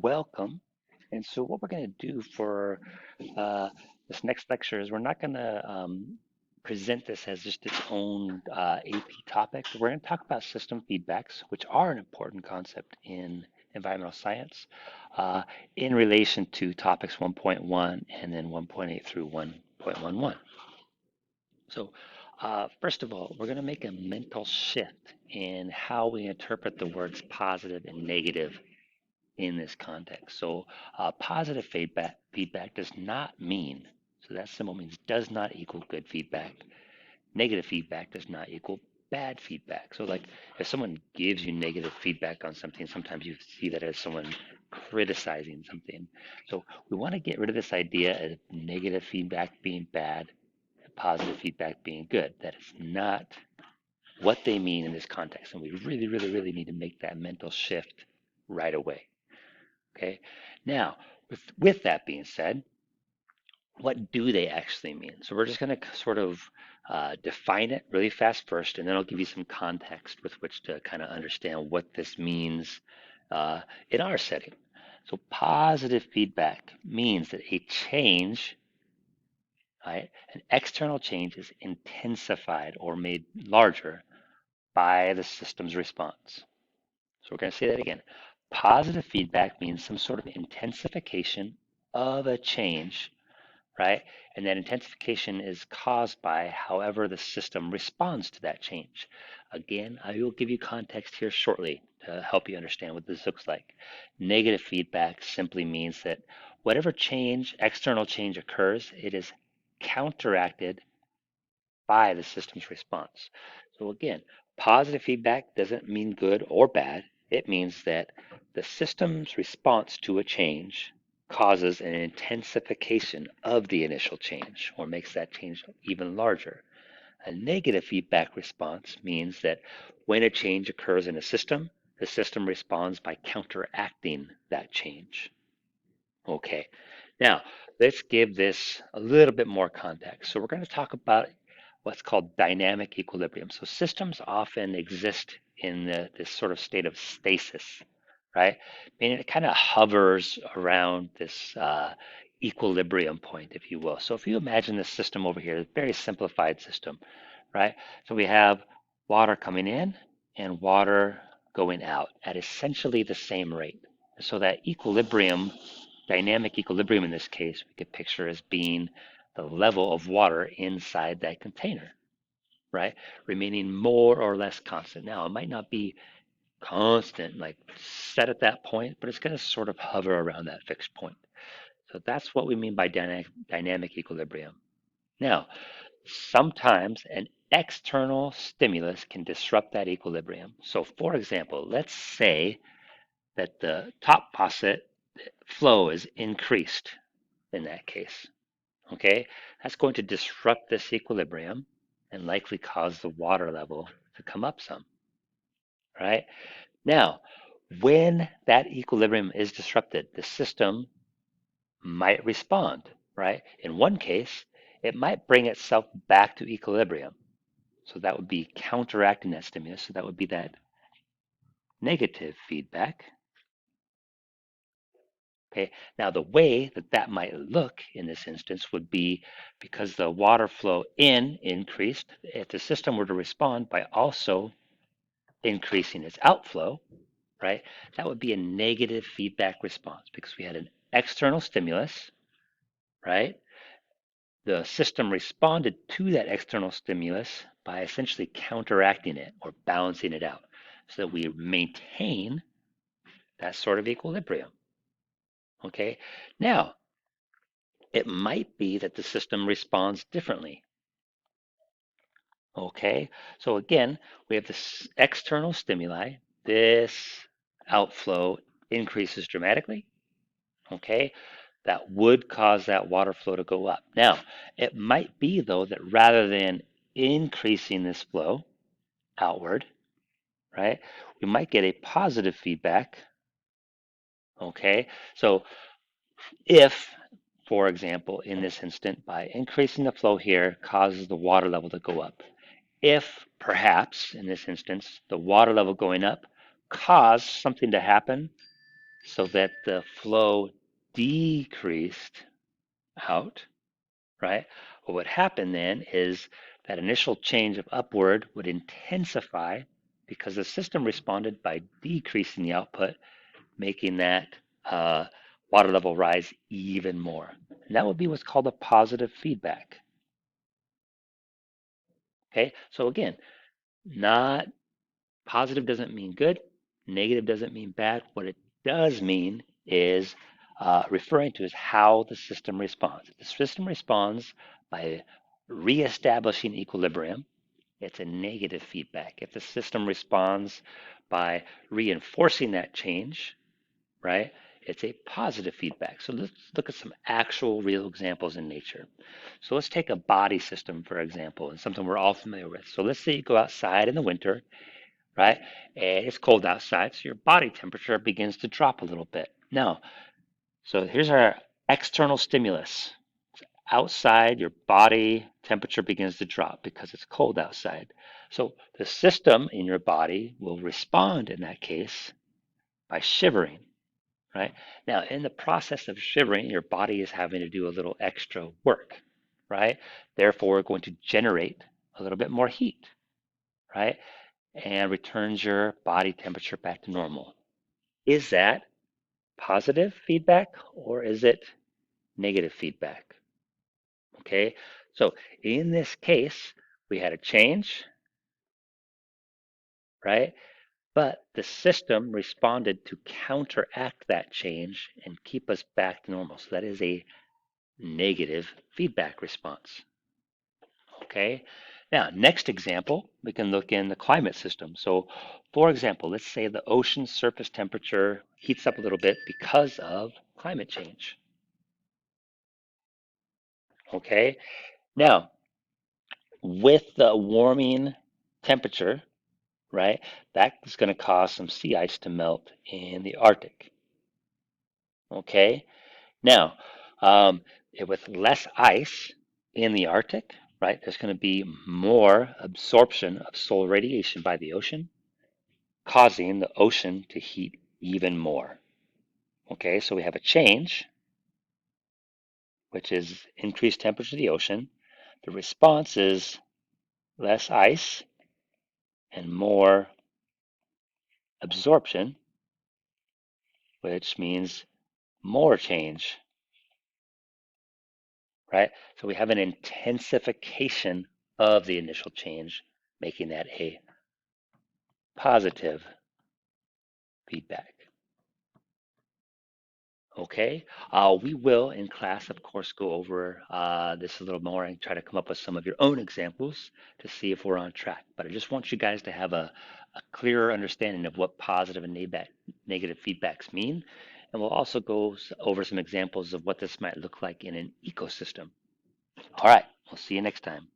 Welcome. And so what we're going to do for uh, this next lecture is we're not going to present this as just its own AP topic. We're going to talk about system feedbacks, which are an important concept in environmental science in relation to topics 1.1 and then 1.8 through 1.11. So first of all, we're going to make a mental shift in how we interpret the words positive and negative in this context. So positive feedback does not mean, so that symbol means does not equal good feedback. Negative feedback does not equal bad feedback. So like if someone gives you negative feedback on something, sometimes you see that as someone criticizing something. So we want to get rid of this idea of negative feedback being bad and positive feedback being good. That is not what they mean in this context. And we really, really, really need to make that mental shift right away. Okay. Now, with that being said, what do they actually mean? So we're just going to sort of define it really fast first, and then I'll give you some context with which to kind of understand what this means in our setting. So positive feedback means that a change, right, an external change is intensified or made larger by the system's response. So we're going to say that again. Positive feedback means some sort of intensification of a change, right? And that intensification is caused by however the system responds to that change. Again, I will give you context here shortly to help you understand what this looks like. Negative feedback simply means that whatever change, external change occurs, it is counteracted by the system's response. So again, positive feedback doesn't mean good or bad. It means that the system's response to a change causes an intensification of the initial change or makes that change even larger. A negative feedback response means that when a change occurs in a system, the system responds by counteracting that change. Okay, now let's give this a little bit more context. So we're going to talk about what's called dynamic equilibrium. So systems often exist in this sort of state of stasis, right? Meaning it kind of hovers around this equilibrium point, if you will. So if you imagine this system over here, a very simplified system, right? So we have water coming in and water going out at essentially the same rate. So that equilibrium, dynamic equilibrium in this case, we could picture as being the level of water inside that container, right? Remaining more or less constant. Now, it might not be constant, like set at that point, but it's going to sort of hover around that fixed point. So that's what we mean by dynamic equilibrium. Now, sometimes an external stimulus can disrupt that equilibrium. So, for example, let's say that the top faucet flow is increased in that case. Okay, that's going to disrupt this equilibrium and likely cause the water level to come up some, right? Now, when that equilibrium is disrupted, the system might respond, right? In one case, it might bring itself back to equilibrium. So that would be counteracting that stimulus. So that would be that negative feedback. Okay, now the way that that might look in this instance would be because the water flow in increased, if the system were to respond by also increasing its outflow, right, that would be a negative feedback response because we had an external stimulus, right? The system responded to that external stimulus by essentially counteracting it or balancing it out so that we maintain that sort of equilibrium. Okay, now it might be that the system responds differently. Okay, so again, we have this external stimuli. This outflow increases dramatically. Okay, that would cause that water flow to go up. Now, it might be though that rather than increasing this flow outward, right, we might get a positive feedback. Okay, so if, for example, in this instant, by increasing the flow here causes the water level to go up. If perhaps, in this instance, the water level going up caused something to happen so that the flow decreased out, right? What would happen then is that initial change of upward would intensify because the system responded by decreasing the output, making that uh, water level rise even more. And that would be what's called a positive feedback. Okay, so again, not positive doesn't mean good, negative doesn't mean bad. What it does mean is referring to is how the system responds. If the system responds by reestablishing equilibrium, it's a negative feedback. If the system responds by reinforcing that change, right, it's a positive feedback. So let's look at some actual real examples in nature. So let's take a body system, for example, and something we're all familiar with. So let's say you go outside in the winter, right, and it's cold outside, so your body temperature begins to drop a little bit. Now, so here's our external stimulus. Outside, your body temperature begins to drop because it's cold outside. So the system in your body will respond in that case by shivering, right? Now, in the process of shivering, your body is having to do a little extra work, right? Therefore, going to generate a little bit more heat, right? And returns your body temperature back to normal. Is that positive feedback or is it negative feedback? Okay, so in this case, we had a change, right? But the system responded to counteract that change and keep us back to normal. So that is a negative feedback response. Okay, now next example, we can look in the climate system. So for example, let's say the ocean surface temperature heats up a little bit because of climate change. Okay, now with the warming temperature, right? That is going to cause some sea ice to melt in the Arctic. Okay. Now, with less ice in the Arctic, right, there's going to be more absorption of solar radiation by the ocean, causing the ocean to heat even more. Okay, so we have a change, which is increased temperature of the ocean. The response is less ice and more absorption, which means more change, right? So we have an intensification of the initial change, making that a positive feedback. Okay, we will in class, of course, go over this a little more and try to come up with some of your own examples to see if we're on track. But I just want you guys to have a clearer understanding of what positive and negative feedbacks mean. And we'll also go over some examples of what this might look like in an ecosystem. All right, we'll see you next time.